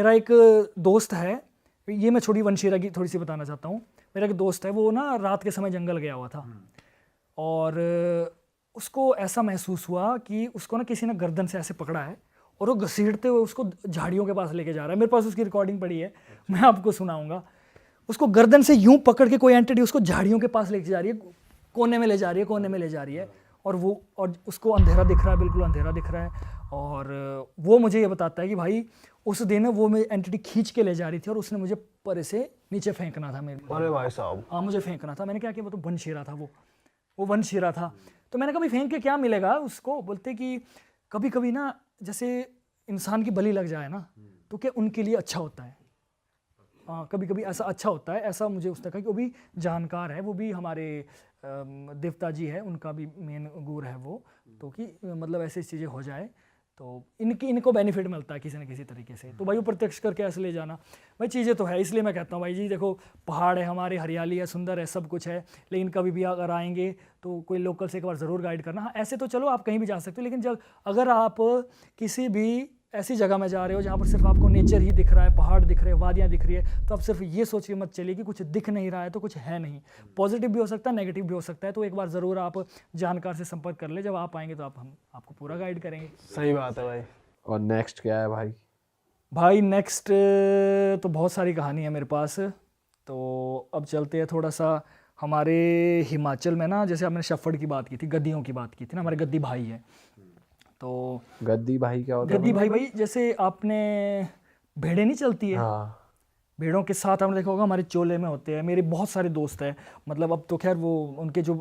मेरा एक दोस्त है, ये मैं छोटी वंशीरा की थोड़ी सी बताना चाहता हूँ। मेरा एक दोस्त है, वो ना रात के समय जंगल गया हुआ था और उसको ऐसा महसूस हुआ कि उसको ना किसी ने गर्दन से ऐसे पकड़ा है और वो घसीटते हुए उसको झाड़ियों के पास लेके जा रहा है। मेरे पास उसकी रिकॉर्डिंग पड़ी है, मैं आपको सुनाऊंगा। उसको गर्दन से यूं पकड़ के कोई एंटिटी उसको झाड़ियों के पास लेके जा रही है, कोने में ले जा रही है, कोने में ले जा रही है, और उसको अंधेरा दिख रहा है, बिल्कुल अंधेरा दिख रहा है। और वो मुझे ये बताता है कि भाई उस दिन वो मैं एंटिटी खींच के ले जा रही थी और उसने मुझे परे से नीचे फेंकना था मेरे। अरे भाई साहब, हाँ मुझे फेंकना था। मैंने क्या किया, वो तो वनशीरा था, वो वनशीरा था। तो मैंने कहा भाई फेंक के क्या मिलेगा उसको। बोलते कि कभी कभी ना जैसे इंसान की बलि लग जाए ना तो क्या उनके लिए अच्छा होता है। हाँ कभी कभी ऐसा अच्छा होता है, ऐसा मुझे उसने कहा कि वो भी जानकार है, वो भी हमारे देवता जी है, उनका भी मेन गुरु है वो। तो कि मतलब ऐसी चीज़ें हो जाए तो इनको बेनिफिट मिलता है किसी न किसी तरीके से। तो भाई वो प्रत्यक्ष करके ऐसे ले जाना भाई चीज़ें तो है। इसलिए मैं कहता हूँ भाई जी देखो, पहाड़ है हमारे, हरियाली है, सुंदर है, सब कुछ है, लेकिन कभी भी अगर आएंगे तो कोई लोकल से एक बार ज़रूर गाइड करना। हाँ ऐसे तो चलो आप कहीं भी जा सकते हो, लेकिन जब अगर आप किसी भी ऐसी जगह में जा रहे हो जहाँ पर सिर्फ आपको नेचर ही दिख रहा है, पहाड़ दिख रहे हैं, वादियाँ दिख रही है, तो आप सिर्फ ये सोच के मत चलिए कि कुछ दिख नहीं रहा है तो कुछ है नहीं। पॉजिटिव भी हो सकता है, नेगेटिव भी हो सकता है। तो एक बार ज़रूर आप जानकार से संपर्क कर ले, जब आप आएंगे तो हम आपको पूरा गाइड करेंगे। सही बात है भाई। और नेक्स्ट क्या है भाई? भाई नेक्स्ट तो बहुत सारी कहानी है मेरे पास। तो अब चलते हैं थोड़ा सा हमारे हिमाचल में ना, जैसे आपने शफड़ की बात की थी, गद्दियों की बात की थी ना, हमारे गद्दी भाई है। तो गद्दी भाई क्या होता है? गद्दी भाई जैसे आपने भेड़ें नहीं चलती है, हाँ। भेड़ों के साथ आपने देखा होगा हमारे चोले में होते हैं। मेरे बहुत सारे दोस्त हैं, मतलब अब तो खैर वो उनके जो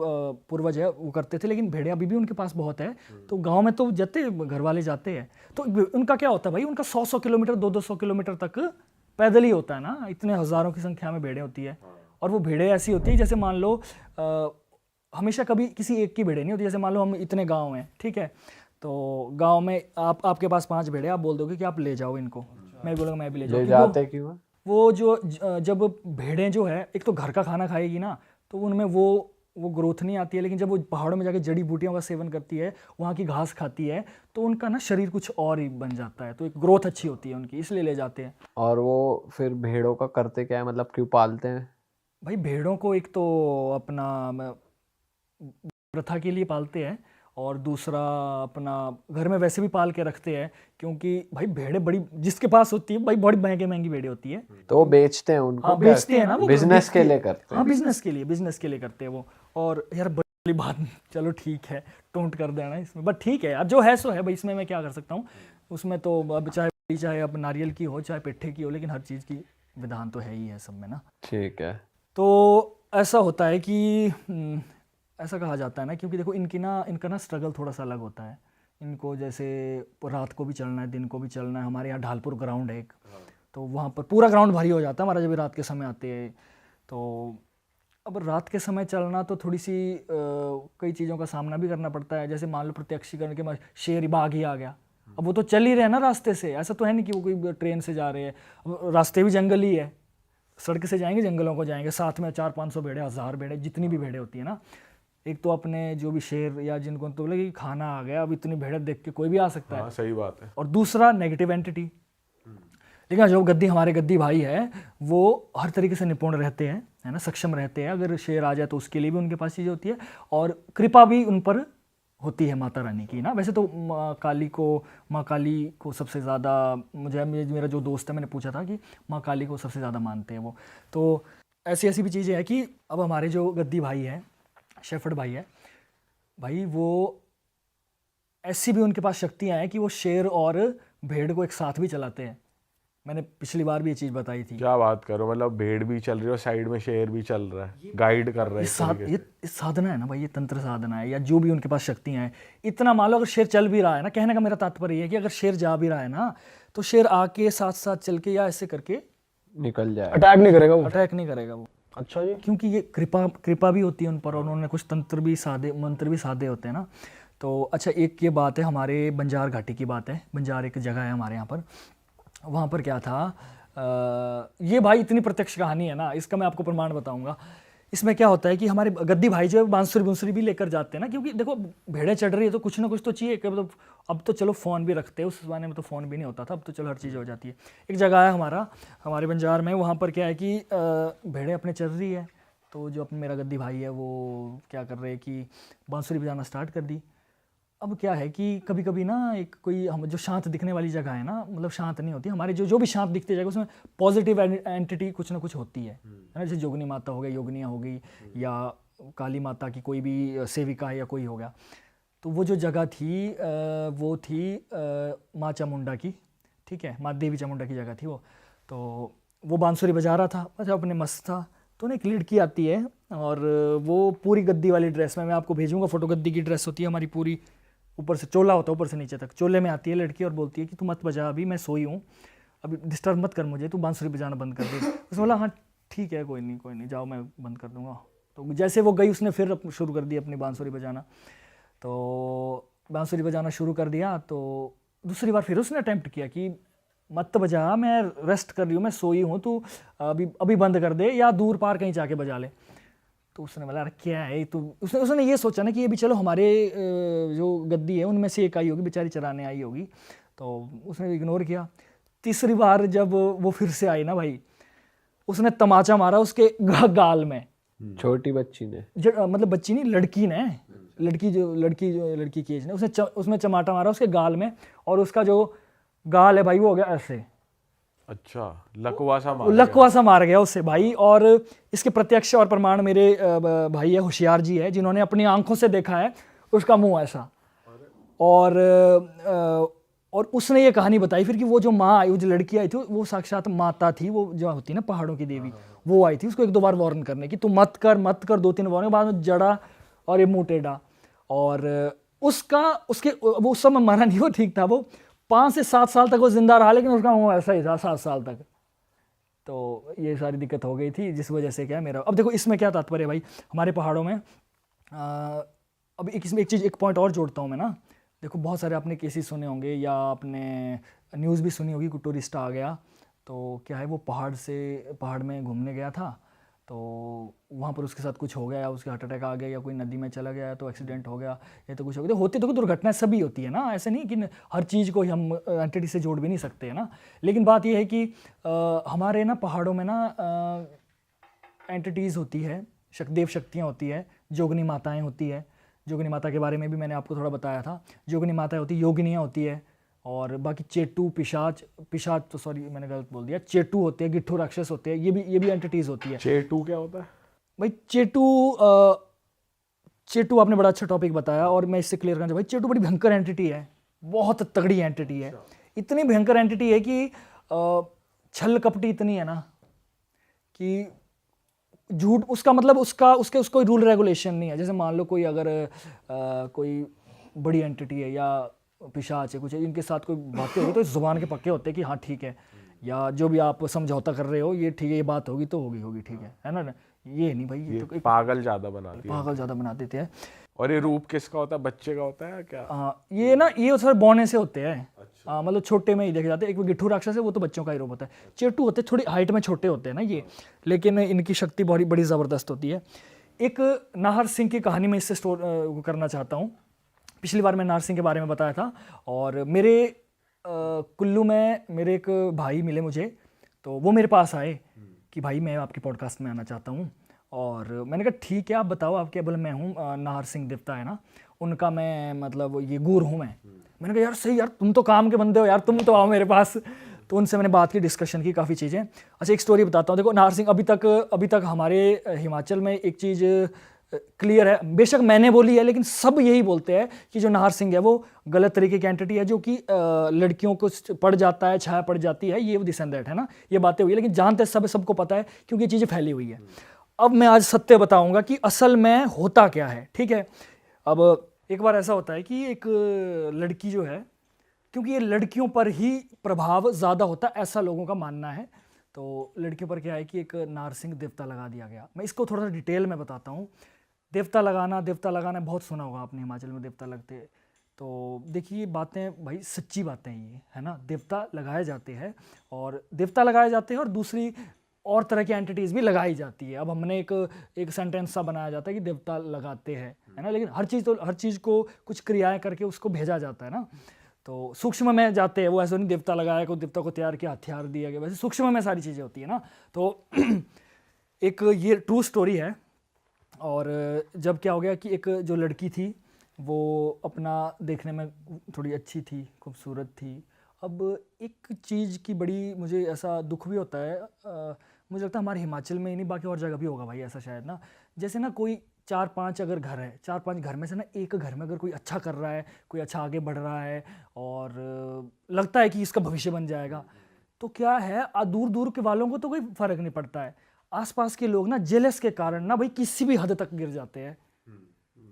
पूर्वज है वो करते थे, लेकिन भेड़ें अभी भी उनके पास बहुत है। तो गांव में तो जाते, घर वाले जाते हैं। तो उनका क्या होता है भाई, उनका 100-100 किलोमीटर 200-200 किलोमीटर तक पैदल ही होता है ना, इतने हज़ारों की संख्या में भेड़ें होती है। और वो भेड़ें ऐसी होती है जैसे मान लो हमेशा कभी किसी एक की भेड़ें नहीं होती। जैसे मान लो हम इतने गाँव हैं, ठीक है, तो गाँव में आपके पास 5 भेड़ें, आप बोल दोगे कि आप ले जाओ इनको, मैं बोलूँगा मैं भी ले जाऊँ। ले जाते क्यों है? वो जो जब भेड़ें जो है एक तो घर का खाना खाएगी ना, तो उनमें वो ग्रोथ नहीं आती है। लेकिन जब वो पहाड़ों में जाके जड़ी बूटियों का सेवन करती है, वहाँ की घास खाती है, तो उनका ना शरीर कुछ और ही बन जाता है, तो एक ग्रोथ अच्छी होती है उनकी, इसलिए ले जाते हैं। और वो फिर भेड़ों का करते क्या है, मतलब क्यों पालते हैं? भाई भेड़ों को एक तो अपना प्रथा के लिए पालते हैं, और दूसरा अपना घर में वैसे भी पाल के रखते हैं, क्योंकि भाई भेड़ें बड़ी जिसके पास होती है भाई, बड़ी महंगी भेड़ें होती है। तो वो बेचते हैं उनको? हाँ बेचते हैं ना, वो बिजनेस के लिए करते हैं। हाँ बिजनेस के लिए करते हैं वो। और यार बड़ी बात, चलो ठीक है, टोंट कर देना इसमें, बट ठीक है यार, जो है सो है भाई, इसमें मैं क्या कर सकता हूँ। उसमें तो अब चाहे अब नारियल की हो चाहे पेठे की हो, लेकिन हर चीज़ की विधान तो है ही है सब में ना। ठीक है। तो ऐसा होता है कि ऐसा कहा जाता है ना, क्योंकि देखो इनका ना स्ट्रगल थोड़ा सा अलग होता है। इनको जैसे रात को भी चलना है, दिन को भी चलना है। हमारे यहाँ ढालपुर ग्राउंड है एक, तो वहाँ पर पूरा ग्राउंड भारी हो जाता है हमारा जब रात के समय आते हैं। तो अब रात के समय चलना तो थोड़ी सी कई चीज़ों का सामना भी करना पड़ता है। जैसे मान लो प्रत्यक्षीकरण के बाद शेर बाघ ही आ गया, अब वो तो चल ही रहे हैं ना रास्ते से, ऐसा तो है नहीं कि वो कोई ट्रेन से जा रहे हैं, रास्ते भी जंगल ही है, सड़क से जाएंगे जंगलों को जाएंगे, साथ में 400-500 भेड़े, 1000 भेड़े, जितनी भी भेड़े होती है ना। एक तो अपने जो भी शेर या जिनको तो बोले कि खाना आ गया, अब इतनी भेड़ें देख के कोई भी आ सकता है। हाँ सही बात है। और दूसरा नेगेटिव एंटिटी। लेकिन जो हमारे गद्दी भाई है वो हर तरीके से निपुण रहते हैं, है ना, सक्षम रहते हैं। अगर शेर आ जाए तो उसके लिए भी उनके पास चीज़ें होती है, और कृपा भी उन पर होती है माता रानी की ना। वैसे तो माँ काली को सबसे ज़्यादा, मेरा जो दोस्त है, मैंने पूछा था कि माँ काली को सबसे ज़्यादा मानते हैं वो। तो ऐसी भी चीज़ें हैं कि अब हमारे जो गद्दी भाई है, शेफर्ड भाई है भाई, वो ऐसी भी उनके पास शक्तियाँ हैं कि वो शेर और भेड़ को एक साथ भी चलाते हैं। मैंने पिछली बार भी ये चीज़ बताई थी। क्या बात करो, मतलब भेड़ भी चल रही है और साइड में शेर भी चल रहा है, गाइड कर रहा है। ये साधना है ना भाई, ये तंत्र साधना है, या जो भी उनके पास शक्तियाँ हैं। इतना मान लो अगर शेर चल भी रहा है ना, कहने का मेरा तात्पर्य है कि अगर शेर जा भी रहा है ना, तो शेर आके साथ साथ चल के या ऐसे करके निकल जाए, अटैक नहीं करेगा वो। अटैक नहीं करेगा वो। अच्छा जी। क्योंकि ये कृपा भी होती है उन पर, और उन्होंने कुछ मंत्र भी साधे होते हैं ना। तो अच्छा, एक ये बात है, हमारे बंजार घाटी की बात है। बंजार एक जगह है हमारे यहाँ पर, वहाँ पर क्या था, ये भाई इतनी प्रत्यक्ष कहानी है ना, इसका मैं आपको प्रमाण बताऊंगा इसमें क्या होता है कि हमारे गद्दी भाई जो है बांसुरी बुंसुरी भी लेकर जाते हैं ना, क्योंकि देखो भेड़ें चढ़ रही है तो कुछ ना कुछ तो चाहिए कि मतलब अब तो चलो फ़ोन भी रखते हैं, उस ज़माने में तो फ़ोन भी नहीं होता था, अब तो चलो हर चीज़ हो जाती है। एक जगह है हमारे बंजार में, वहाँ पर क्या है कि भेड़ें अपने चल रही है, तो जो अपना मेरा गद्दी भाई है वो क्या कर रहे हैं कि बांसुरी बजाना स्टार्ट कर दी। अब क्या है कि कभी कभी ना एक कोई हम जो शांत दिखने वाली जगह है ना, मतलब शांत नहीं होती हमारे जो भी शांत दिखती जगह, उसमें पॉजिटिव एंटिटी कुछ ना कुछ होती है ना, जैसे जोगनी माता हो गई, योगनिया हो गई, या काली माता की कोई भी सेविका है या कोई हो गया। तो वो जो जगह थी वो थी माँ चामुंडा की, ठीक है, माँ देवी चामुंडा की जगह थी वो। तो वो बांसुरी बजा रहा था, अच्छा अपने मस्त था, तो ना एक लड़की आती है और वो पूरी गद्दी वाली ड्रेस में, मैं आपको भेजूंगा फोटो, गद्दी की ड्रेस होती है हमारी पूरी, ऊपर से चोला होता है ऊपर से नीचे तक, चोले में आती है लड़की और बोलती है कि तू मत बजा, अभी मैं सोई हूँ, अभी डिस्टर्ब मत कर मुझे, तू बांसुरी बजाना बंद कर दे। उसने बोला हाँ ठीक है, कोई नहीं जाओ, मैं बंद कर दूंगा। तो जैसे वो गई उसने फिर शुरू कर दी अपनी बांसुरी बजाना, तो बांसुरी बजाना शुरू कर दिया। तो दूसरी बार फिर उसने अटेम्प्ट किया कि मत बजा, मैं रेस्ट कर रही हूँ, मैं सोई हूँ, तू अभी बंद कर दे या दूर पार कहीं जाके बजा ले। तो उसने बोला अरे क्या है तो उसने ये सोचा ना कि ये भी चलो हमारे जो गद्दी है उनमें से एक आई होगी, बेचारी चराने आई होगी, तो उसने इग्नोर किया। तीसरी बार जब वो फिर से आई ना भाई, उसने तमाचा मारा उसके गाल में। छोटी बच्ची ने? मतलब बच्ची नहीं, लड़की ने, लड़की की एज ने, उसने चमाटा मारा उसके गाल में, और उसका जो गाल है भाई वो हो गया ऐसे। अच्छा, लकवा सा मार गया उससे भाई। और इसके प्रत्यक्ष और प्रमाण मेरे भाई है होशियार जी है, जिन्होंने अपनी आंखों से देखा है उसका मुंह ऐसा। और उसने ये कहानी बताई फिर कि वो जो माँ आई, वो जो लड़की आई थी, वो साक्षात माता थी, वो जो होती है ना पहाड़ों की देवी, वो आई थी उसको एक दो बार वार्न करने की, तू मत कर, दो तीन वार्निंग, बाद में जड़ा और ये मुंह टेढ़ा। और उसके वो उस समय मरा नहीं, वो ठीक था, वो 5 से 7 साल तक वो जिंदा रहा, लेकिन उसका मुंह ऐसा ही था 7 साल तक। तो ये सारी दिक्कत हो गई थी, जिस वजह से क्या मेरा, अब देखो इसमें क्या तात्पर्य है भाई, हमारे पहाड़ों में अब इसमें एक पॉइंट और जोड़ता हूँ मैं ना। देखो बहुत सारे आपने केसेस सुने होंगे या आपने न्यूज़ भी सुनी होगी, कोई टूरिस्ट आ गया, तो क्या है वो पहाड़ में घूमने गया था, तो वहाँ पर उसके साथ कुछ हो गया, या उसके हार्ट अटैक आ गया, या कोई नदी में चला गया तो एक्सीडेंट हो गया, या तो कुछ हो गया, तो होती तो दुर्घटनाएं सभी होती है ना, ऐसे नहीं कि हर चीज़ को हम एंटिटी से जोड़ भी नहीं सकते हैं ना। लेकिन बात यह है कि हमारे ना पहाड़ों में ना एंटिटीज़ होती है, देव शक्तियाँ होती है, जोगनी माताएँ होती है। जोगनी माता के बारे में भी मैंने आपको थोड़ा बताया था। जोगनी माता होती है, योगिनियाँ होती है, और बाकी चेटू, पिशाच तो सॉरी मैंने गलत बोल दिया, चेटू होते हैं, गिट्ठू राक्षस होते हैं, ये भी एंटिटीज होती है। चेटू क्या होता है भाई? चेटू आपने बड़ा अच्छा टॉपिक बताया, और मैं इससे क्लियर करना चाहूँ भाई, चेटू बड़ी भयंकर एंटिटी है, बहुत तगड़ी एंटिटी है। इतनी भयंकर एंटिटी है कि छल कपटी इतनी है ना कि झूठ, उसका मतलब उसके कोई रूल रेगुलेशन नहीं है। जैसे मान लो कोई अगर कोई बड़ी एंटिटी है या पिशाच है कुछ है, इनके साथ कोई बातें होगी तो इस जुबान के पक्के होते हैं कि हाँ ठीक है, या जो भी आप समझौता कर रहे हो ये ठीक है, ये बात होगी तो होगी ठीक है ना। ये नहीं भाई, ये तो पागल ज़्यादा बना देते हैं। और ये रूप किसका होता है, बच्चे का होता है क्या? ये सर बौने से होते हैं। मतलब छोटे में ही देखे जाते हैं। एक गिट्ठू राक्षस है, वो तो बच्चों का ही रूप होता है। चेटू होते हैं थोड़ी हाइट में छोटे होते हैं ना ये, लेकिन इनकी शक्ति बड़ी ज़बरदस्त होती है। एक नाहर सिंह की कहानी में इससे करना चाहता हूँ। पिछली बार मैं नाहर सिंह के बारे में बताया था, और मेरे कुल्लू में मेरे एक भाई मिले मुझे, तो वो मेरे पास आए कि भाई मैं आपके पॉडकास्ट में आना चाहता हूँ। और मैंने कहा ठीक है, आप बताओ आप क्या। बोले मैं हूँ नाहर सिंह देवता है ना, उनका मैं मतलब ये गुर हूँ मैं। मैंने कहा यार सही यार, तुम तो काम के बंदे हो यार, तुम तो आओ मेरे पास। तो उनसे मैंने बात की, डिस्कशन की काफ़ी चीज़ें। अच्छा एक स्टोरी बताता हूँ। देखो नाहर सिंह अभी तक हमारे हिमाचल में एक चीज़ क्लियर है, बेशक मैंने बोली है लेकिन सब यही बोलते हैं कि जो नाहर सिंह है वो गलत तरीके की एंटिटी है, जो कि लड़कियों को पड़ जाता है, छाया पड़ जाती है, ये दिस एंड दैट है ना, ये बातें हुई है। लेकिन जानते सबको पता है क्योंकि ये चीज़ें फैली हुई है। अब मैं आज सत्य बताऊंगा कि असल में होता क्या है, ठीक है। अब एक बार ऐसा होता है कि एक लड़की जो है, क्योंकि ये लड़कियों पर ही प्रभाव ज़्यादा होता है ऐसा लोगों का मानना है, तो लड़कियों पर क्या है कि एक नाहर सिंह देवता लगा दिया गया। मैं इसको थोड़ा सा डिटेल में बताता हूँ। देवता लगाना बहुत सुना होगा आपने, हिमाचल में देवता लगते। तो देखिए बातें भाई सच्ची बातें ये है ना, देवता लगाए जाते हैं और दूसरी और तरह की एंटिटीज भी लगाई जाती है। अब हमने एक सेंटेंस सा बनाया जाता है कि देवता लगाते हैं, है ना, लेकिन हर चीज़ को कुछ क्रियाएं करके उसको भेजा जाता है ना। तो सूक्ष्म में जाते हैं वो, ऐसा नहीं देवता लगाया, कोई देवता को तैयार किया, हथियार दिया गया, वैसे सूक्ष्म में सारी चीज़ें होती है ना। तो एक ये ट्रू स्टोरी है। और जब क्या हो गया कि एक जो लड़की थी वो अपना देखने में थोड़ी अच्छी थी, खूबसूरत थी। अब एक चीज़ की बड़ी मुझे ऐसा दुख भी होता है, मुझे लगता है हमारे हिमाचल में ही नहीं बाकी और जगह भी होगा भाई ऐसा शायद ना। जैसे ना कोई 4-5 अगर घर है, 4-5 घर में से ना एक घर में अगर कोई अच्छा कर रहा है, कोई अच्छा आगे बढ़ रहा है और लगता है कि इसका भविष्य बन जाएगा, तो क्या है दूर दूर के वालों को तो कोई फ़र्क नहीं पड़ता है, आसपास के लोग ना जेलस के कारण ना भाई किसी भी हद तक गिर जाते हैं,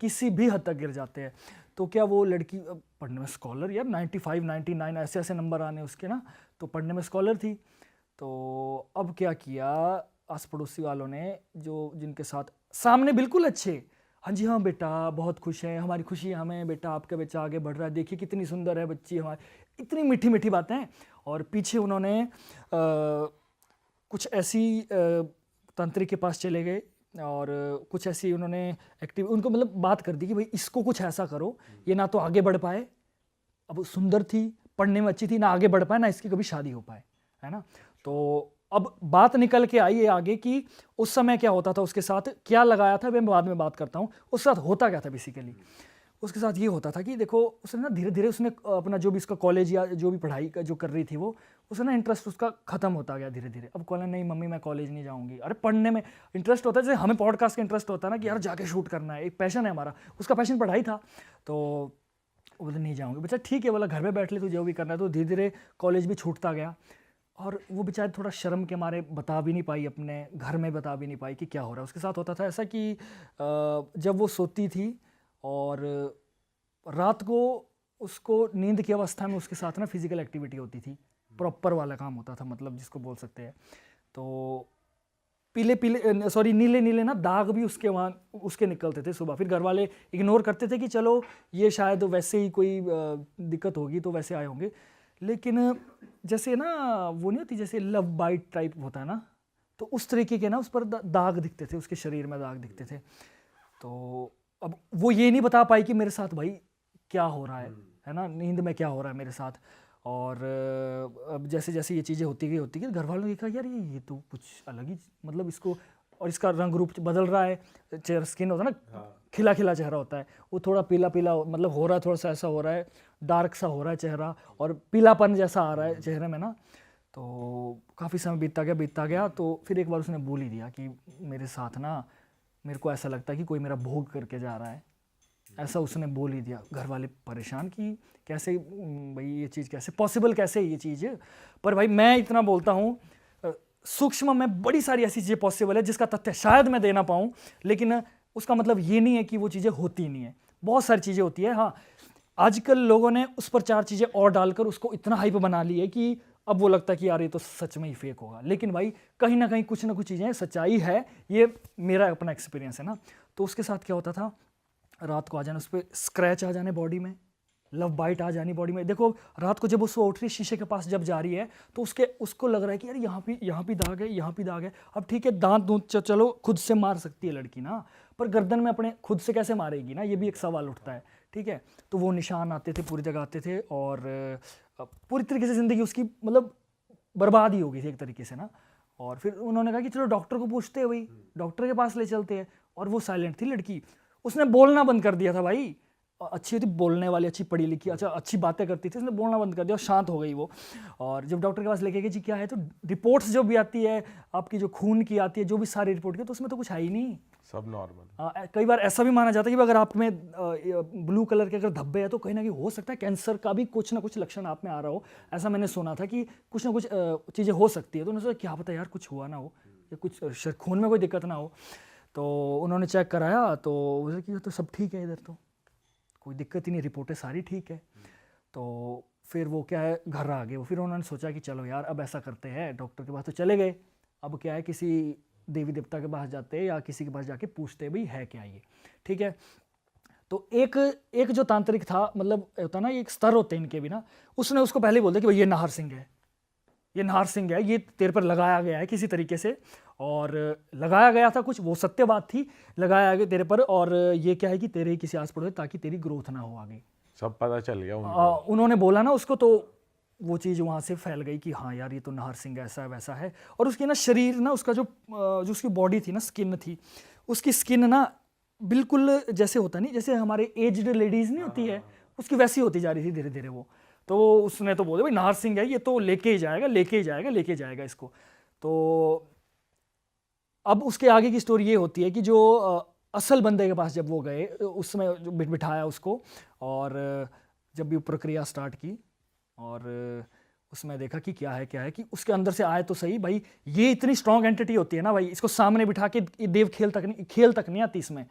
किसी भी हद तक गिर जाते हैं। तो क्या वो लड़की पढ़ने में स्कॉलर यार, 95 99 ऐसे ऐसे नंबर आने उसके ना, तो पढ़ने में स्कॉलर थी। तो अब क्या किया आस पड़ोसी वालों ने, जो जिनके साथ सामने बिल्कुल अच्छे, हाँ जी हाँ बेटा बहुत खुश है, हमारी खुशी हमें बेटा, आपका बच्चा आगे बढ़ रहा है, देखिए कितनी सुंदर है बच्ची हमारी, इतनी मीठी मीठी बातें। और पीछे उन्होंने कुछ ऐसी तांत्रिक के पास चले गए और कुछ ऐसी उन्होंने एक्टिव उनको मतलब बात कर दी कि भाई इसको कुछ ऐसा करो, ये ना तो आगे बढ़ पाए, अब सुंदर थी, पढ़ने में अच्छी थी, ना आगे बढ़ पाए ना इसकी कभी शादी हो पाए, है ना। तो अब बात निकल के आई है आगे कि उस समय क्या होता था उसके साथ, क्या लगाया था मैं बाद में बात करता हूँ, उसके साथ होता क्या था बेसिकली। उसके साथ ये होता था कि देखो उसने ना धीरे धीरे उसने अपना जो भी इसका कॉलेज या जो भी पढ़ाई का जो कर रही थी वो, उसने ना इंटरेस्ट उसका खत्म होता गया धीरे धीरे। अब कॉलेज नहीं मम्मी मैं कॉलेज नहीं जाऊंगी, अरे पढ़ने में इंटरेस्ट होता है, जैसे हमें पॉडकास्ट का इंटरेस्ट होता है ना कि यार जाके शूट करना है, एक पैशन है हमारा, उसका पैशन पढ़ाई था। तो वो बोले नहीं जाऊँगी, बच्चा ठीक है, बोला घर में बैठ ले, तू जो भी करना है। तो धीरे धीरे कॉलेज भी छूटता गया और वो बेचारे थोड़ा शर्म के मारे बता भी नहीं पाई, अपने घर में बता भी नहीं पाई कि क्या हो रहा है। उसके साथ होता था ऐसा कि जब वो सोती थी और रात को उसको नींद की अवस्था में उसके साथ ना फिजिकल एक्टिविटी होती थी, प्रॉपर वाला काम होता था, मतलब जिसको बोल सकते हैं। तो नीले नीले ना दाग भी उसके वहाँ उसके निकलते थे सुबह। फिर घर वाले इग्नोर करते थे कि चलो ये शायद वैसे ही कोई दिक्कत होगी तो वैसे आए होंगे, लेकिन जैसे ना वो नहीं होती जैसे लव बाइट टाइप होता है ना, तो उस तरीके के ना उस पर दाग दिखते थे, उसके शरीर में दाग दिखते थे। तो अब वो ये नहीं बता पाई कि मेरे साथ भाई क्या हो रहा है ना, नींद में क्या हो रहा है मेरे साथ। और अब जैसे जैसे ये चीज़ें होती गई घर वालों ने देखा यार ये तो कुछ अलग ही, मतलब इसको, और इसका रंग रूप बदल रहा है, चेहरा स्किन होता है ना, खिला खिला चेहरा होता है, वो थोड़ा पीला पीला मतलब हो रहा है, थोड़ा सा ऐसा हो रहा है, डार्क सा हो रहा है चेहरा और पीलापन जैसा आ रहा है चेहरे में ना। तो काफ़ी समय बीतता गया तो फिर एक बार उसने बोल ही दिया कि मेरे साथ ना मेरे को ऐसा लगता है कि कोई मेरा भोग करके जा रहा है, ऐसा उसने बोल ही दिया। घर वाले परेशान कि कैसे भाई ये चीज़ कैसे पॉसिबल, कैसे ये चीज़। पर भाई मैं इतना बोलता हूँ सूक्ष्म में बड़ी सारी ऐसी चीज़ें पॉसिबल है जिसका तथ्य शायद मैं दे ना पाऊँ, लेकिन उसका मतलब ये नहीं है कि वो चीज़ें होती नहीं है, बहुत सारी चीज़ें होती है। हाँ आजकल लोगों ने उस पर 4 चीज़ें और डालकर उसको इतना हाइप बना ली है कि अब वो लगता है कि यार ये तो सच में ही फेक होगा, लेकिन भाई कहीं ना कुछ चीज़ें सच्चाई है, ये मेरा अपना एक्सपीरियंस है ना। तो उसके साथ क्या होता था, रात को आ जाना, उस पर स्क्रैच आ जाने बॉडी में, लव बाइट आ जानी बॉडी में। देखो रात को जब वो उठ रही है शीशे के पास जब जा रही है तो उसको लग रहा है कि यार यहाँ भी दाग है, यहाँ भी दाग है। अब ठीक है दांत चलो खुद से मार सकती है लड़की ना, पर गर्दन में अपने खुद से कैसे मारेगी ना, ये भी एक सवाल उठता है। ठीक है, तो वो निशान आते थे पूरी जगह आते थे और पूरी तरीके से ज़िंदगी उसकी मतलब बर्बाद ही हो गई थी एक तरीके से ना। और फिर उन्होंने कहा कि चलो डॉक्टर को पूछते हैं, भाई डॉक्टर के पास ले चलते हैं। और वो साइलेंट थी लड़की, उसने बोलना बंद कर दिया था भाई, अच्छी थी बोलने वाली, अच्छी पढ़ी लिखी, अच्छा अच्छी बातें करती थी, उसने बोलना बंद कर दिया और शांत हो गई वो। और जब डॉक्टर के पास लेके गए जी क्या है, तो रिपोर्ट्स जो भी आती है आपकी, जो खून की आती है, जो भी सारी रिपोर्ट की, तो उसमें तो कुछ है ही नहीं, सब नॉर्मल। कई बार ऐसा भी माना जाता है कि अगर आप में ब्लू कलर के अगर धब्बे है तो कहीं ना कहीं हो सकता है कैंसर का भी कुछ ना कुछ लक्षण आप में आ रहा हो। ऐसा मैंने सुना था कि कुछ ना कुछ चीज़ें हो सकती है। तो उन्होंने सोचा क्या पता यार कुछ हुआ ना हो या कुछ खून में कोई दिक्कत ना हो। तो उन्होंने चेक कराया तो बोले कि तो सब ठीक है, इधर तो कोई दिक्कत ही नहीं, रिपोर्टें सारी ठीक है। तो फिर वो क्या है घर आ गए वो। फिर उन्होंने सोचा कि चलो यार अब ऐसा करते हैं, डॉक्टर के पास तो चले गए, अब क्या है किसी देवी देवता के पास जाते हैं या किसी के पास जाके पूछते भाई है क्या ये। ठीक है, तो एक जो तांत्रिक था, मतलब होता ना एक स्तर होते हैं इनके भी ना, उसने उसको पहले ही बोल दिया कि भाई ये नाहर सिंह है, ये नाहर सिंह है, ये तेरे पर लगाया गया है किसी तरीके से, और लगाया गया था कुछ, वो सत्य बात थी, लगाया गया तेरे पर, और ये क्या है कि तेरे ही किसी आस पड़ोस ताकि तेरी ग्रोथ ना हो आगे। सब पता चल गया उनको। उन्होंने बोला ना उसको, तो वो चीज़ वहाँ से फैल गई कि हाँ यार ये तो नाहर सिंह ऐसा है वैसा है। और उसकी ना शरीर ना, उसका जो उसकी बॉडी थी ना, स्किन थी, उसकी स्किन ना बिल्कुल जैसे होता नहीं, जैसे हमारे एज्ड लेडीज़ नहीं होती है, उसकी वैसी होती जा रही थी धीरे धीरे वो। तो उसने तो बोले भाई नाहर सिंह है ये तो लेके ही जाएगा, लेके ही जाएगा, लेके जाएगा इसको। तो अब उसके आगे की स्टोरी ये होती है कि जो असल बंदे के पास जब वो गए, उसमें जो बिठाया उसको, और जब भी प्रक्रिया स्टार्ट की, और उसमें देखा कि क्या है कि उसके अंदर से आए तो सही भाई, ये इतनी स्ट्रांग एंटिटी होती है ना भाई, इसको सामने बिठा के देव खेल तक नहीं आती इसमें।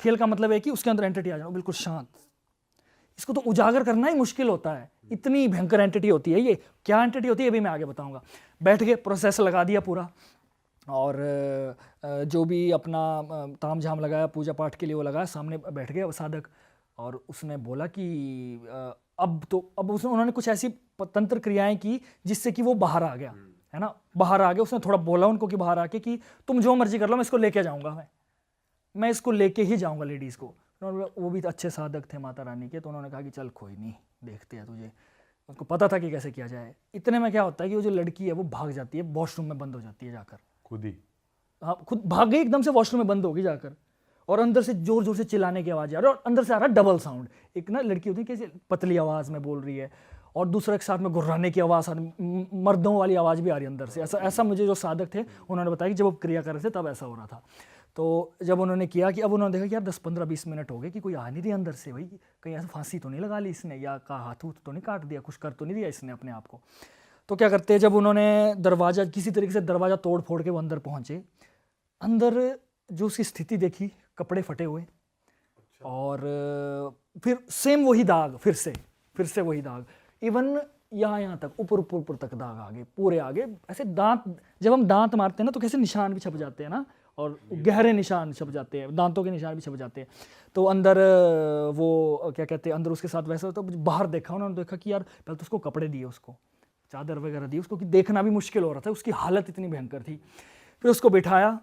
खेल का मतलब है कि उसके अंदर एंटिटी आ जाए बिल्कुल शांत, इसको तो उजागर करना ही मुश्किल होता है, इतनी भयंकर एंटिटी होती है ये। क्या एंटिटी होती है ये भी मैं आगे बताऊंगा। बैठ के प्रोसेस लगा दिया पूरा, और जो भी अपना ताम झाम लगाया पूजा पाठ के लिए वो लगाया, सामने बैठ गया साधक, और उसने बोला कि अब उन्होंने कुछ ऐसी तंत्र क्रियाएं की जिससे कि वो बाहर आ गया, है ना, बाहर आ गया। उसने थोड़ा बोला उनको कि बाहर आके कि तुम जो मर्जी कर लो, मैं इसको लेके जाऊंगा, मैं इसको लेके ही जाऊंगा लेडीज़ को। वो भी अच्छे साधक थे माता रानी के, तो उन्होंने कहा कि चल कोई नहीं, देखते हैं तुझे। उसको पता था कि कैसे किया जाए। इतने में क्या होता है कि वो जो लड़की है वो भाग जाती है, वॉशरूम में बंद हो जाती है जाकर, खुद ही। हाँ, खुद भाग गई एकदम से, वॉशरूम में बंद होगी जाकर, और अंदर से जोर जोर से चिल्लाने की आवाज़ आ रही है, और अंदर से आ रहा है डबल साउंड। एक ना लड़की होती है कैसे पतली आवाज़ में बोल रही है, और दूसरा एक साथ में गुर्राने की आवाज़, मर्दों वाली आवाज़ भी आ रही है अंदर से। ऐसा मुझे जो साधक थे उन्होंने बताया कि जब वो क्रिया कर रहे थे तब ऐसा हो रहा था। तो जब उन्होंने किया कि अब उन्होंने देखा कि यार 10-15-20 मिनट हो गए कि कोई आ नहीं रही अंदर से, भाई कहीं ऐसा फांसी तो नहीं लगा ली इसने, या का हाथ तो नहीं काट दिया, कुछ कर तो नहीं दिया इसने अपने आप को। तो क्या करते हैं, जब उन्होंने दरवाज़ा किसी तरीके से दरवाज़ा तोड़ फोड़ के वो अंदर पहुँचे, अंदर जो उसकी स्थिति देखी, कपड़े फटे हुए, और फिर सेम वही दाग, फिर से वही दाग, इवन यहाँ तक ऊपर तक दाग आगे, पूरे आगे ऐसे दांत, जब हम दांत मारते हैं ना तो कैसे निशान भी छप जाते हैं ना, और गहरे निशान छप जाते हैं, दांतों के निशान भी छप जाते हैं। तो अंदर वो क्या कहते हैं, अंदर उसके साथ वैसा होता है। बाहर देखा उन्होंने, देखा कि यार पहले तो उसको कपड़े दिए, उसको चादर वगैरह दी उसको, कि देखना भी मुश्किल हो रहा था, उसकी हालत इतनी भयंकर थी। फिर उसको बिठाया,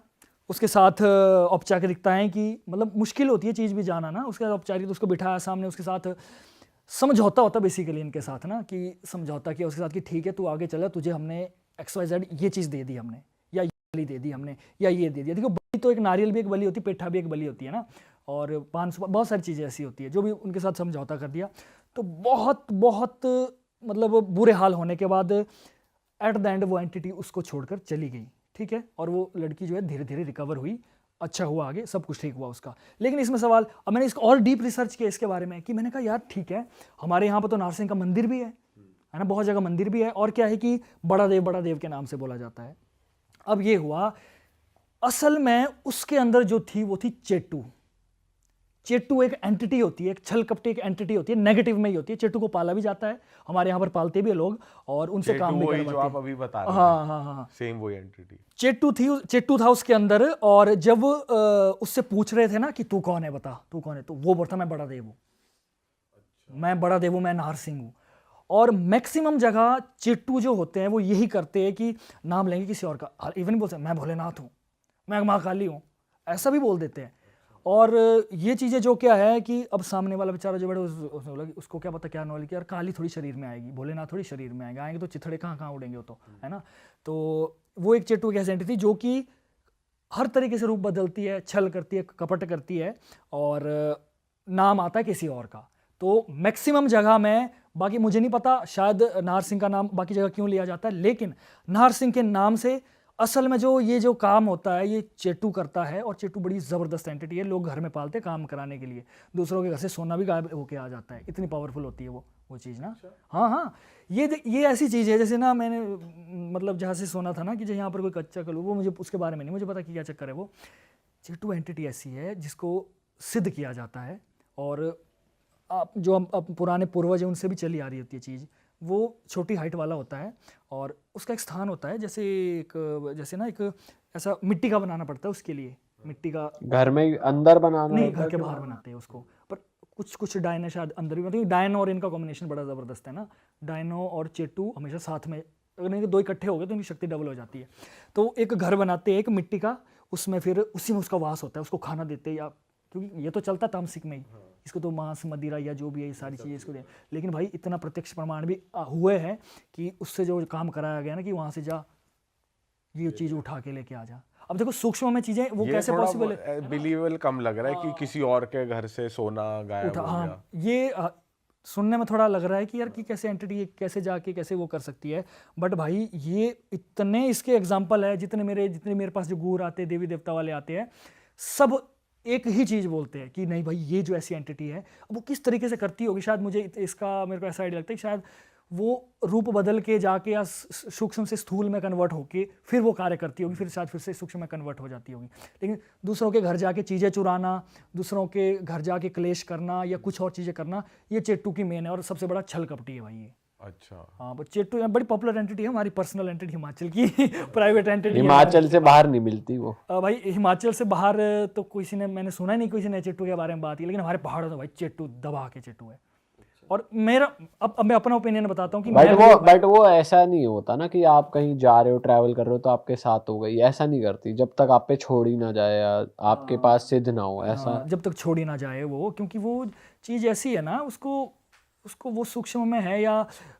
उसके साथ औपचारिकताएं की, मतलब मुश्किल होती है चीज़ भी जाना ना, उसके बाद औपचारिक, उसको बिठाया सामने, उसके साथ समझौता होता बेसिकली इनके साथ ना, कि समझौता किया उसके साथ कि ठीक है तू आगे चला, तुझे हमने XYZ ये चीज़ दे दी हमने, या ये बलि दे दी हमने, या ये दे दिया। देखो बलि तो एक नारियल भी एक बलि होती है, पेठा भी एक बलि होती है ना, और 500 बहुत सारी चीज़ें ऐसी होती है। जो भी उनके साथ समझौता कर दिया, तो बहुत मतलब बुरे हाल होने के बाद एट द एंड वो एंटिटी उसको छोड़कर चली गई, ठीक है। और वो लड़की जो है धीरे धीरे रिकवर हुई, अच्छा हुआ, आगे सब कुछ ठीक हुआ उसका। लेकिन इसमें सवाल, अब मैंने इसको और डीप रिसर्च किया इसके बारे में, कि मैंने कहा यार ठीक है, हमारे यहाँ पर तो नाहर सिंह का मंदिर भी है ना, बहुत जगह मंदिर भी है, और क्या है कि बड़ा देव के नाम से बोला जाता है। अब ये हुआ, असल में उसके अंदर जो थी वो थी चेट्टू। चेट्टू एक एंटिटी होती है, एक छल कपटी एक एंटिटी होती है, नेगेटिव में ही होती है। चेट्टू को पाला भी जाता है, हमारे यहाँ पर पालते भी है लोग, और उनसे काम भी करवाते हैं। जो आप अभी बता रहे हैं, हाँ, सेम वही एंटिटी चेट्टू था उसके अंदर। और जब उससे पूछ रहे थे ना कि तू कौन है, बता तू कौन है, तो वो बोलता मैं बड़ा देव हूँ, मैं बड़ा देव हूँ, मैं नाहर सिंह हूँ। और मैक्सिमम जगह चेट्टू जो होते हैं वो यही करते हैं कि नाम लेंगे किसी और का, इवन बोलते हैं मैं भोलेनाथ हूँ, मैं माँ काली हूँ, ऐसा भी बोल देते हैं। और ये चीज़ें जो क्या है कि अब सामने वाला बेचारा जो बैठे उसने बोला कि उसको क्या पता क्या नॉलेज, यार काली थोड़ी शरीर में आएगी, भोलेनाथ थोड़ी शरीर में आएंगे तो चिथड़े कहाँ उड़ेंगे वो तो, है ना। तो वो एक चेट्टू की ऐसी एंटिटी जो कि हर तरीके से रूप बदलती है, छल करती है, कपट करती है, और नाम आता है किसी और का। तो मैक्सिमम जगह में, बाकी मुझे नहीं पता शायद नाहर सिंह का नाम बाकी जगह क्यों लिया जाता है, लेकिन नाहर सिंह के नाम से असल में जो काम होता है ये चेट्टू करता है। और चेट्टू बड़ी ज़बरदस्त एंटिटी है, लोग घर में पालते काम कराने के लिए, दूसरों के घर से सोना भी गायब होके आ जाता है, इतनी पावरफुल होती है वो चीज़ ना। हाँ, ये ऐसी चीज़ है, जैसे ना मैंने मतलब जहाँ से सुना था ना कि जो यहाँ पर कोई कच्चा कलू, वो मुझे उसके बारे में नहीं मुझे पता कि क्या चक्कर है। वो चेट्टू एंटिटी ऐसी है जिसको सिद्ध किया जाता है, और जो पुराने पूर्वज हैं उनसे भी चली आ रही होती है चीज़। वो छोटी हाइट वाला होता है, और उसका एक स्थान होता है, जैसे ना एक ऐसा मिट्टी का बनाना पड़ता है उसके लिए, मिट्टी का घर में अंदर बनाना नहीं, घर के बाहर बनाते हैं उसको। पर कुछ डायनो शायद अंदर भी, मतलब डायनो और इनका कॉम्बिनेशन बड़ा ज़बरदस्त है ना, डायनो और चेट्टू हमेशा साथ में अगर इनके 2 इकट्ठे हो गए तो इनकी शक्ति डबल हो जाती है। तो एक घर बनाते हैं एक मिट्टी का, उसमें फिर उसी में उसका वास होता है, उसको खाना देते हैं, या क्योंकि ये तो चलता तामसिक में ही, इसको तो मांस मदिरा या जो भी है ये सारी चीज़ें इसको दे। लेकिन भाई इतना प्रत्यक्ष प्रमाण भी हुए हैं कि उससे जो काम कराया गया ना कि वहाँ से जा ये चीज़ उठा के लेके आ जा। अब देखो सूक्ष्म में चीज़ें वो कैसे पॉसिबल है, बिलीवेबल कम लग रहा है कि किसी और के घर से सोना गायब हो गया। ये सुनने में थोड़ा लग रहा है कि यार कि कैसे एंटिटी कैसे जाके कैसे वो कर सकती है। बट भाई ये इतने इसके एग्जाम्पल है, जितने मेरे पास जो गूर आते हैं, देवी देवता वाले आते हैं, सब एक ही चीज़ बोलते हैं कि नहीं भाई ये जो ऐसी एंटिटी है, अब वो किस तरीके से करती होगी, शायद मुझे इसका मेरे को ऐसा आइडिया लगता है कि शायद वो रूप बदल के जाके या सूक्ष्म से स्थूल में कन्वर्ट होके फिर वो कार्य करती होगी, फिर शायद फिर से सूक्ष्म में कन्वर्ट हो जाती होगी। लेकिन दूसरों के घर जाके चीज़ें चुराना, दूसरों के घर जाके क्लेश करना या कुछ और चीज़ें करना, ये चेट्टू की मेन है और सबसे बड़ा छल कपटी है भाई ये। अच्छा हाँ, बट चेट्टू यहाँ बड़ी पॉपुलर एंटिटी है, हमारी पर्सनल एंटिटी हिमाचल की प्राइवेट एंटिटी। हिमाचल से बाहर नहीं मिलती वो। भाई हिमाचल से बाहर तो किसी ने, मैंने सुना नहीं किसी ने चेट्टू के बारे में बात की, लेकिन हमारे पहाड़ों में भाई चेट्टू दबा के चेट्टू है। और मेरा अब मैं अपना ओपिनियन बताता हूँ कि बट वो ऐसा नहीं होता ना कि आप कहीं जा रहे हो, ट्रैवल कर रहे हो तो आपके साथ हो गई, ऐसा नहीं करती जब तक आप पे छोड़ ही ना जाए या आपके पास सिद्ध ना हो, ऐसा जब तक छोड़ ही ना जाए वो, क्योंकि वो चीज़ ऐसी है ना, उसको वो सूक्ष्म में है या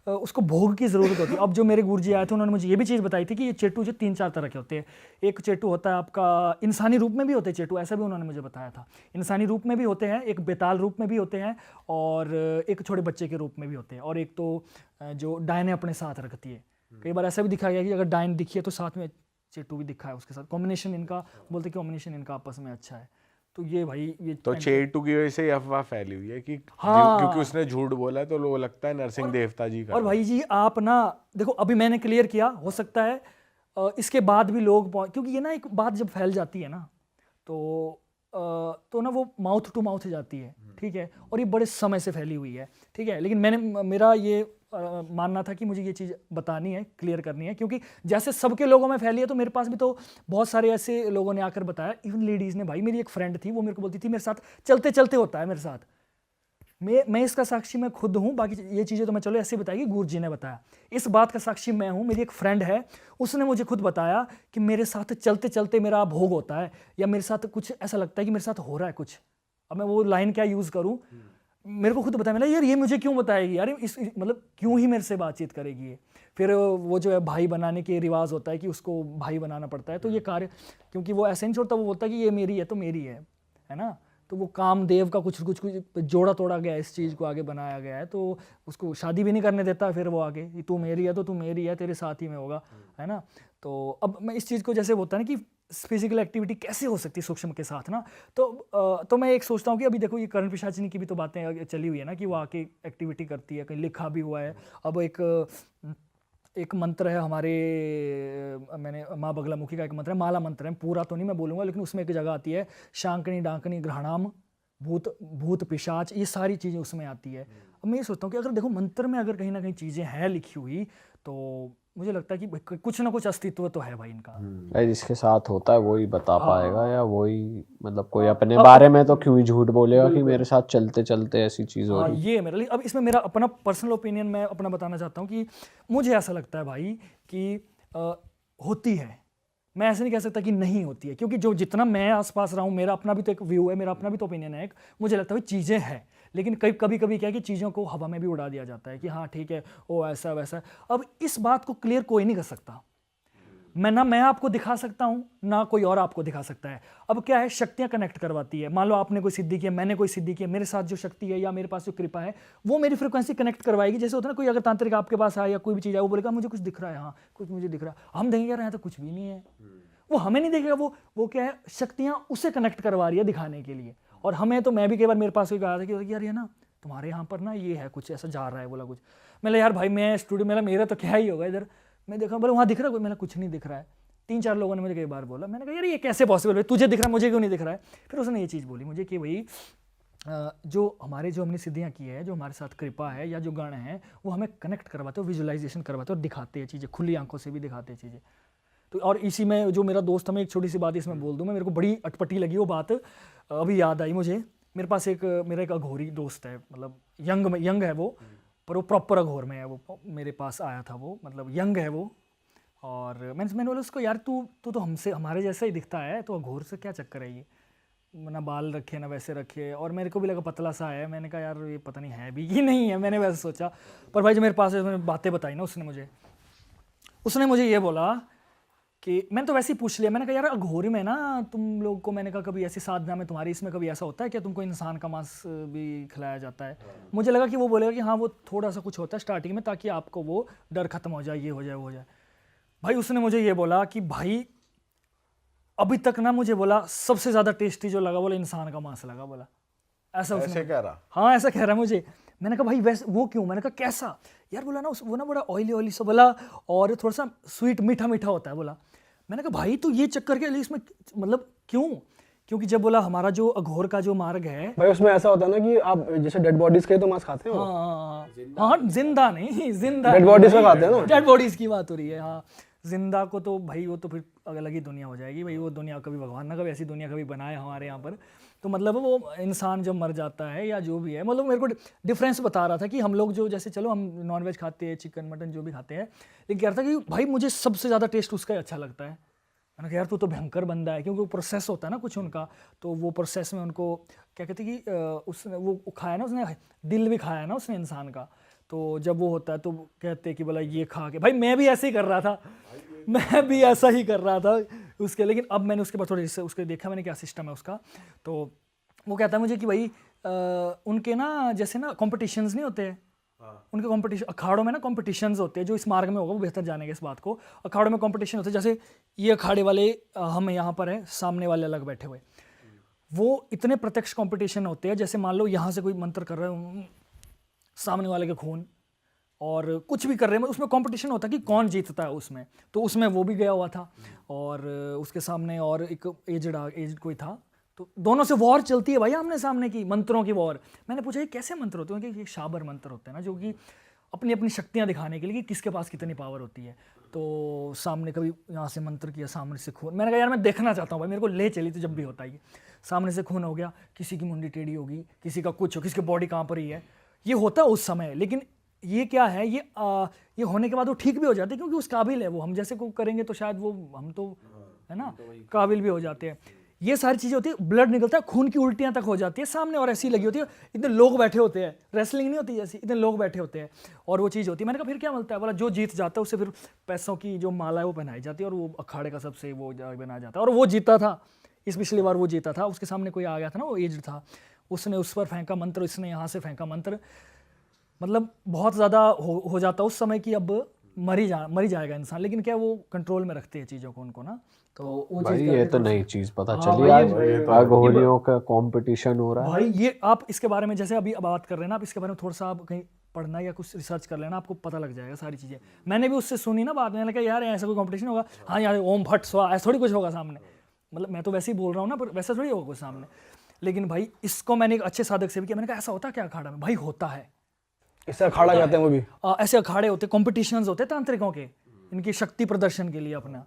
उसको भोग की ज़रूरत होती है। अब जो मेरे गुरुजी आए थे उन्होंने मुझे ये भी चीज़ बताई थी कि ये चेट्टू जो 3-4 तरह के होते हैं। एक चेट्टू होता है आपका इंसानी रूप में भी होते हैं चेट्टू, ऐसा भी उन्होंने मुझे बताया था, इंसानी रूप में भी होते हैं, एक बेताल रूप में भी होते हैं और एक छोटे बच्चे के रूप में भी होते हैं, और एक तो जो डायने अपने साथ रखती है। कई बार ऐसा भी दिखाया गया कि अगर डायन दिखी है तो साथ में चेट्टू भी दिखा है उसके साथ, कॉम्बिनेशन इनका बोलते कि कॉम्बिनेशन इनका आपस में अच्छा है। तो ये भाई ये तो चेट्टू की वजह से अफवाह फैली हुई है कि हाँ, क्योंकि उसने झूठ बोला है तो वो लगता है नरसिंह देवता जी का। और भाई जी आप ना देखो, अभी मैंने क्लियर किया, हो सकता है इसके बाद भी लोग, क्योंकि ये ना एक बात जब फैल जाती है ना तो ना वो माउथ टू माउथ जाती है, ठीक है, और ये बड़े समय से फैली हुई है, ठीक है। लेकिन मेरा ये मानना था कि मुझे ये चीज़ बतानी है, क्लियर करनी है, क्योंकि जैसे सबके लोगों में फैली है तो मेरे पास भी तो बहुत सारे ऐसे लोगों ने आकर बताया, इवन लेडीज़ ने। भाई मेरी एक फ्रेंड थी, वो मेरे को बोलती थी मेरे साथ चलते चलते होता है मेरे साथ, मैं इसका साक्षी मैं खुद हूँ, बाकी ये चीज़ें तो मैं चलो ऐसे बताई कि गुरुजी ने बताया, इस बात का साक्षी मैं हूँ। मेरी एक फ्रेंड है, उसने मुझे खुद बताया कि मेरे साथ चलते चलते मेरा भोग होता है, या मेरे साथ कुछ ऐसा लगता है कि मेरे साथ हो रहा है कुछ। अब मैं वो लाइन क्या यूज़ करूँ, मेरे को खुद बताया, मैंने यार ये मुझे क्यों बताएगी यार, मतलब क्यों ही मेरे से बातचीत करेगी ये। फिर वो जो है भाई बनाने के रिवाज होता है कि उसको भाई बनाना पड़ता है, तो ये कार्य, क्योंकि वो ऐसे नहीं छोड़ता, वो बोलता है कि ये मेरी है तो मेरी है ना। तो वो कामदेव का कुछ जोड़ा तोड़ा गया, इस चीज़ को आगे बनाया गया है, तो उसको शादी भी नहीं करने देता फिर वो आगे, तू मेरी है तो तू मेरी है, तेरे साथ ही में होगा, है ना। तो अब मैं इस चीज़ को जैसे होता है ना कि फिजिकल एक्टिविटी कैसे हो सकती है सूक्ष्म के साथ ना, तो मैं एक सोचता हूँ कि अभी देखो ये कर्ण पिशाचिनी की भी तो बातें चली हुई है ना कि वो आके एक्टिविटी करती है, कहीं लिखा भी हुआ है। अब एक मंत्र है हमारे, मैंने माँ बगलामुखी का एक मंत्र है, माला मंत्र है, पूरा तो नहीं मैं बोलूँगा, लेकिन उसमें एक जगह आती है शांकनी डांकनी ग्रहणाम भूत पिशाच, ये सारी चीज़ें उसमें आती है। अब मैं ये सोचता हूँ कि अगर देखो मंत्र में अगर कहीं ना कहीं चीज़ें हैं लिखी हुई, तो मुझे लगता है कि कुछ ना कुछ अस्तित्व तो है भाई इनका। भाई जिसके साथ होता है वही बता पाएगा, या वही मतलब कोई अपने बारे में तो क्यों ही झूठ बोलेगा कि मेरे साथ चलते चलते ऐसी चीज़ हो रही। ये मेरा, अब इसमें मेरा अपना पर्सनल ओपिनियन मैं अपना बताना चाहता हूँ कि मुझे ऐसा लगता है भाई कि होती है, मैं ऐसे नहीं कह सकता कि नहीं होती है, क्योंकि जो जितना मैं आसपास रहा हूँ, मेरा अपना भी तो एक व्यू है, मेरा अपना भी तो ओपिनियन है एक, मुझे लगता है चीज़ें हैं, लेकिन कभी कभी क्या है कि चीज़ों को हवा में भी उड़ा दिया जाता है कि हाँ ठीक है वो ऐसा वैसा। अब इस बात को क्लियर कोई नहीं कर सकता, मैं आपको दिखा सकता हूँ ना कोई और आपको दिखा सकता है। अब क्या है, शक्तियाँ कनेक्ट करवाती है, मान लो आपने कोई सिद्धि की, मैंने कोई सिद्धि की, मेरे साथ जो शक्ति है या मेरे पास जो कृपा है वो मेरी फ्रिक्वेंसी कनेक्ट करवाएगी। जैसे होता है ना, कोई अगर तांत्रिक आपके पास आए या कोई भी चीज़ आए, वो बोलेगा मुझे कुछ दिख रहा है, हाँ कुछ मुझे दिख रहा है, हम देखेंगे यार यहाँ तो कुछ भी नहीं है, वो हमें नहीं देखेगा, वो क्या है, शक्तियाँ उसे कनेक्ट करवा रही है दिखाने के लिए। और हमें तो, मैं भी कई बार मेरे पास कोई कहा था कि यार ये ना तुम्हारे यहाँ पर ना ये है कुछ ऐसा जा रहा है, बोला कुछ, मैंने यार भाई मैं स्टूडियो मेरा तो क्या ही होगा इधर, मैं देखा बोले वहाँ दिख रहा है कोई, मैंने कुछ नहीं दिख रहा है। 3-4 लोगों ने मुझे कई बार बोला, मैंने कहा यार ये कैसे पॉसिबल है, तुझे दिख रहा है मुझे क्यों नहीं दिख रहा है। फिर उसने ये चीज़ बोली मुझे कि भाई जो हमने सिद्धियाँ की है, जो हमारे साथ कृपा है या जो गण हैं, वो हमें कनेक्ट करवाते हो, विजुअलाइजेशन करवाते हो और दिखाते हैं चीज़ें, खुली आंखों से भी दिखाते हैं चीज़ें। तो और इसी में जो मेरा दोस्त, हमें एक छोटी सी बात इसमें बोल दूँ, मैं मेरे को बड़ी अटपटी लगी वो बात, अभी याद आई मुझे। मेरे पास मेरा एक अघोरी दोस्त है, मतलब यंग है वो, पर वो प्रॉपर अघोर में है। वो मेरे पास आया था, वो मतलब यंग है वो, और मैंने बोला उसको, यार तू तो हमसे हमारे जैसा ही दिखता है, तो अघोर से क्या चक्कर है ये, ना बाल रखे ना वैसे रखे, और मेरे को भी लगा पतला सा है। मैंने कहा यार ये पता नहीं है भी कि नहीं है, मैंने वैसे सोचा। पर भाई जो मेरे पास बातें बताई ना उसने मुझे ये बोला कि मैंने तो वैसे ही पूछ लिया, मैंने कहा यार अघोरी में ना तुम लोग को, मैंने कहा कभी ऐसी साधना में तुम्हारी इसमें कभी ऐसा होता है कि तुमको इंसान का मांस भी खिलाया जाता है? मुझे लगा कि वो बोलेगा कि हाँ वो थोड़ा सा कुछ होता है स्टार्टिंग में, ताकि आपको वो डर खत्म हो जाए, ये हो जाए वो हो जाए। भाई उसने मुझे ये बोला कि भाई अभी तक ना, मुझे बोला सबसे ज़्यादा टेस्टी जो लगा बोला इंसान का मांस लगा, बोला ऐसा उसने। ऐसे कह रहा? हाँ ऐसा कह रहा मुझे। मैंने कहा भाई वैसे वो क्यों? मैंने कहा कैसा? यार बोला ना वो ना बड़ा ऑयली सा बोला, और थोड़ा सा स्वीट मीठा मीठा होता है बोला। मैंने कहा भाई तो ये चक्कर के लिए इसमें मतलब क्यों? क्योंकि जब बोला हमारा जो अघोर का जो मार्ग है भाई, उसमें ऐसा होता है ना कि आप जैसे डेड बॉडीज के तो मांस खाते हो। हाँ जिंदा नहीं, जिंदा डेड बॉडीज का खाते हैं ना। डेड बॉडीज की बात हो रही है। हाँ जिंदा को तो भाई वो तो फिर अलग ही दुनिया हो जाएगी भाई, वो दुनिया कभी भगवान ना कभी ऐसी दुनिया कभी बनाए हमारे यहाँ पर। तो मतलब वो इंसान जब मर जाता है या जो भी है, मतलब मेरे को डिफरेंस बता रहा था कि हम लोग जो जैसे चलो हम नॉनवेज खाते हैं, चिकन मटन जो भी खाते हैं, लेकिन कह रहा था कि भाई मुझे सबसे ज़्यादा टेस्ट उसका ही अच्छा लगता है। मैंने कहा यार तू तो भयंकर बंदा है, क्योंकि वो प्रोसेस होता है ना कुछ उनका, तो वो प्रोसेस में उनको क्या कहते हैं कि उसने वो खाया ना, उसने दिल भी खाया ना उसने इंसान का। तो जब वो होता है तो कहते हैं कि बोला ये खा के, भाई मैं भी ऐसे ही कर रहा था, मैं भी ऐसा ही कर रहा था उसके। लेकिन अब मैंने उसके बाद थोड़े उसके देखा मैंने क्या सिस्टम है उसका। तो वो कहता है मुझे कि भाई उनके ना जैसे ना कॉम्पिटिशन्स नहीं होते हैं, उनके कॉम्पिटिशन अखाड़ों में ना कॉम्पिटिशन्स होते हैं, जो इस मार्ग में होगा वो बेहतर जानेंगे इस बात को। अखाड़ों में कॉम्पिटिशन होते हैं, जैसे ये अखाड़े वाले हम यहाँ पर हैं, सामने वाले अलग बैठे हुए, वो इतने प्रत्यक्ष कॉम्पिटिशन होते हैं। जैसे मान लो यहाँ से कोई मंत्र कर रहे हो, सामने वाले के खून और कुछ भी कर रहे हैं, उसमें कंपटीशन होता है कि कौन जीतता है उसमें। तो उसमें वो भी गया हुआ था, और उसके सामने और एक एजड कोई था, तो दोनों से वॉर चलती है भाई आमने सामने की, मंत्रों की वॉर। मैंने पूछा ये कैसे मंत्र होते हैं? क्योंकि ये शाबर मंत्र होते हैं ना, जो कि अपनी अपनी शक्तियाँ दिखाने के लिए कि किसके पास कितनी पावर होती है। तो सामने कभी यहाँ से मंत्र किया, सामने से खून। मैंने कहा यार मैं देखना चाहता हूँ भाई, मेरे को ले चली तो जब भी होता है, सामने से खून हो गया, किसी की मुंडी टेढ़ी होगी, किसी का कुछ हो, किसी की बॉडी कहाँ पर ही है, ये होता है उस समय। लेकिन ये क्या है, ये होने के बाद वो ठीक भी हो जाते हैं, क्योंकि उस काबिल है वो। हम जैसे को करेंगे तो शायद वो हम तो है ना काबिल भी हो जाते हैं। ये सारी चीज़ें होती है, ब्लड निकलता है, खून की उल्टियाँ तक हो जाती है सामने, और ऐसी लगी होती है, इतने लोग बैठे होते हैं, रेसलिंग नहीं होती जैसी, इतने लोग बैठे होते हैं और वो चीज़ होती है। मैंने कहा फिर क्या मिलता है? बोला जो जीत जाता है उसे फिर पैसों की जो माला है वो पहनाई जाती है, और वो अखाड़े का सबसे वो बनाया जाता है। और वो जीता था, इस पिछली बार वो जीता था, उसके सामने कोई आ गया था ना, वो एज था, उसने उस पर फेंका मंत्र, इसने यहाँ से फेंका मंत्र, मतलब बहुत ज़्यादा हो जाता उस समय कि अब मरी जाएगा इंसान। लेकिन क्या वो कंट्रोल में रखते हैं चीज़ों को उनको ना, तो वो भाई चीज़ ये तो नई चीज़ पता हाँ चली भाई, आज, अघोरियों का कंपटीशन हो रहा है। भाई ये आप इसके बारे में जैसे अभी बात कर रहे हैं ना, आप इसके बारे में थोड़ा सा आप कहीं पढ़ना या कुछ रिसर्च कर लेना, आपको पता लग जाएगा सारी चीज़ें। मैंने भी उससे सुनी ना बात, मैंने कहा यार ऐसा कोई कंपटीशन होगा, हाँ यार ओम भट्ट स्वा ऐसा थोड़ी कुछ होगा सामने, मतलब मैं तो वैसे ही बोल रहा हूँ ना, पर वैसा थोड़ी होगा कुछ सामने। लेकिन भाई इसको मैंने एक अच्छे साधक से भी किया, मैंने कहा ऐसा होता क्या अखाड़ा में? भाई होता है, इससे अखाड़ा कहते हैं वो भी। ऐसे अखाड़े होते, कॉम्पिटिशन्स होते तांत्रिकों के, इनकी शक्ति प्रदर्शन के लिए अपना।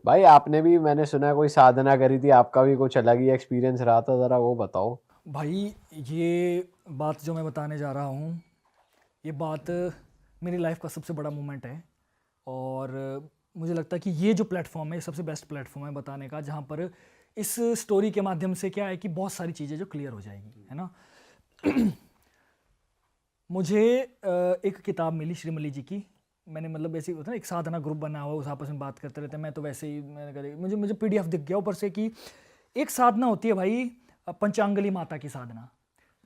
भाई आपने भी, मैंने सुना है कोई साधना करी थी, आपका भी कुछ अलग ही एक्सपीरियंस रहा था, ज़रा वो बताओ। भाई ये बात जो मैं बताने जा रहा हूँ, ये बात मेरी लाइफ का सबसे बड़ा मोमेंट है, और मुझे लगता है कि ये जो प्लेटफॉर्म है सबसे बेस्ट प्लेटफॉर्म है बताने का, जहाँ पर इस स्टोरी के माध्यम से क्या है कि बहुत सारी चीज़ें जो क्लियर हो जाएगी, है ना। मुझे एक किताब मिली श्रीमली जी की, मैंने मतलब ऐसे होता है ना, एक साधना ग्रुप बना हुआ, उस आपस में बात करते रहते हैं, मैं तो वैसे ही मैंने कहा मुझे PDF दिख गया ऊपर से कि एक साधना होती है भाई पंचांगली माता की साधना।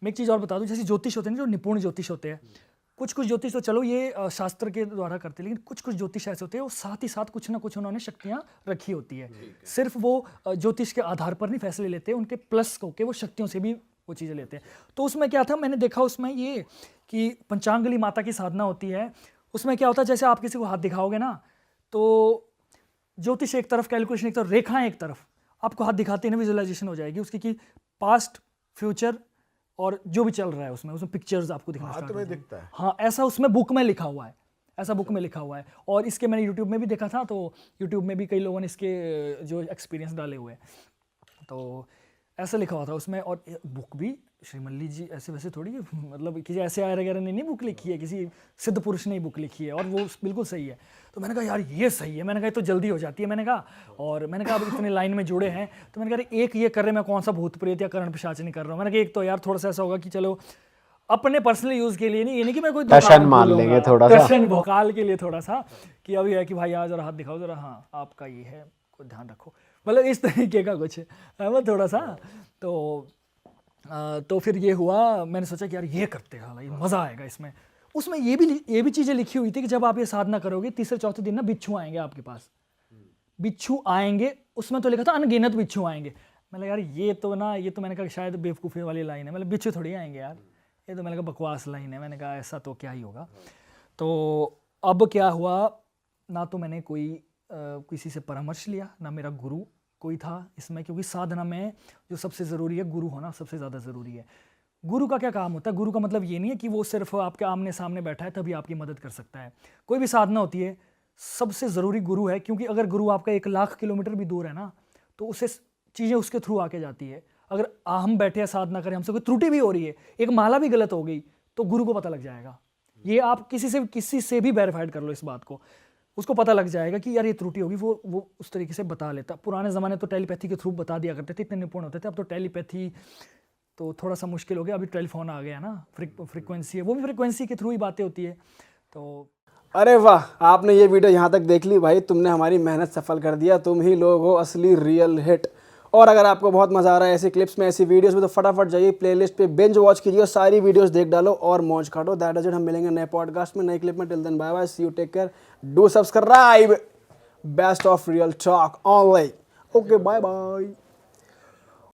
मैं एक चीज़ और बता दूं, जैसे ज्योतिष होते हैं ना, जो निपुण ज्योतिष होते हैं, कुछ ज्योतिष तो चलो ये शास्त्र के द्वारा करते हैं, लेकिन कुछ ज्योतिष ऐसे होते हैं वो साथ ही साथ कुछ ना कुछ उन्होंने शक्तियाँ रखी होती है। सिर्फ वो ज्योतिष के आधार पर नहीं फैसले लेते, उनके प्लस होके वो शक्तियों से भी वो चीज़ें लेते हैं। तो उसमें क्या था, मैंने देखा उसमें ये कि पंचांगली माता की साधना होती है। उसमें क्या होता है, जैसे आप किसी को हाथ दिखाओगे ना, तो ज्योतिष एक तरफ, कैलकुलेशन एक तरफ, रेखाएं एक तरफ, आपको हाथ दिखाते हैं विजुअलाइजेशन हो जाएगी उसकी कि पास्ट, फ्यूचर और जो भी चल रहा है उसमें पिक्चर्स आपको दिखना स्टार्ट हो जाएंगे। दिखता है। हाँ ऐसा उसमें बुक में लिखा हुआ है, ऐसा बुक में लिखा हुआ है। और इसके मैंने यूट्यूब में भी देखा था, तो यूट्यूब में भी कई लोगों ने इसके जो एक्सपीरियंस डाले हुए हैं, तो ऐसा लिखा हुआ था उसमें। और बुक भी श्रीमल्ली जी ऐसे वैसे थोड़ी है, मतलब किसी ऐसे आर्य वगैरह ने नहीं बुक लिखी है, किसी सिद्ध पुरुष ने ही बुक लिखी है और वो बिल्कुल सही है। तो मैंने कहा यार ये सही है, मैंने कहा ये तो जल्दी हो जाती है, मैंने कहा। और मैंने कहा अब इतने लाइन में जुड़े हैं तो मैंने कहा एक ये कर रहे मैं कौन सा भूत प्रेत या करण पिशाच नहीं कर रहा हूँ। मैंने कहा एक तो यार थोड़ा सा ऐसा होगा कि चलो अपने पर्सनल यूज के लिए नहीं, ये नहीं कि मैं कोई टशन मान लेंगे थोड़ा सा, टशन भोकाल के लिए थोड़ा सा कि अभी है कि भाई आज जरा हाथ दिखाओ जरा, हाँ आपका ये है कोई ध्यान रखो, मतलब इस तरीके का कुछ है वो थोड़ा सा। तो फिर ये हुआ, मैंने सोचा कि यार ये करते हैं, ये मज़ा आएगा इसमें। उसमें ये भी चीज़ें लिखी हुई थी कि जब आप ये साधना करोगे तीसरे चौथे दिन ना बिच्छू आएंगे आपके पास, बिच्छू आएंगे। उसमें तो लिखा था अनगिनत बिच्छू आएंगे। मतलब यार ये तो मैंने कहा शायद बेवकूफ़ी वाली लाइन है, मतलब बिच्छू थोड़ी आएंगे यार, ये तो मैंने कहा बकवास लाइन है। मैंने कहा ऐसा तो क्या ही होगा। तो अब क्या हुआ, ना तो मैंने किसी से परामर्श लिया, ना मेरा गुरु कोई था इसमें, क्योंकि साधना में जो सबसे ज़रूरी है गुरु होना सबसे ज़्यादा ज़रूरी है। गुरु का क्या काम होता है, गुरु का मतलब ये नहीं है कि वो सिर्फ आपके आमने सामने बैठा है तभी आपकी मदद कर सकता है। कोई भी साधना होती है सबसे ज़रूरी गुरु है, क्योंकि अगर गुरु आपका 1,00,000 किलोमीटर भी दूर है ना तो उसे चीज़ें उसके थ्रू आके जाती है। अगर हम बैठे हैं साधना करें, हमसे कोई त्रुटि भी हो रही है, एक माला भी गलत हो गई तो गुरु को पता लग जाएगा। ये आप किसी से भी वेरीफाइड कर लो इस बात को, उसको पता लग जाएगा कि यार ये त्रुटि होगी, वो उस तरीके से बता लेता। पुराने ज़माने तो टेलीपैथी के थ्रू बता दिया करते थे, इतने निपुण होते थे। अब तो टेलीपैथी तो थोड़ा सा मुश्किल हो गया, अभी टेलीफोन आ गया ना, फ्रीक्वेंसी है, वो भी फ्रीक्वेंसी के थ्रू ही बातें होती है। तो अरे वाह, आपने ये वीडियो यहाँ तक देख ली भाई, तुमने हमारी मेहनत सफल कर दिया। तुम ही लोग हो असली रियल हिट। और अगर आपको बहुत मज़ा आ रहा है ऐसी क्लिप्स में, ऐसी वीडियोस में, तो फटाफट जाइए प्लेलिस्ट पे बिंज वॉच कीजिए और सारी वीडियोस देख डालो और मौज काटो। That is it. हम मिलेंगे नए पॉडकास्ट में, नई क्लिप में। Till then bye bye, see you, take care, do subscribe. Best of real talk online. Okay, bye bye.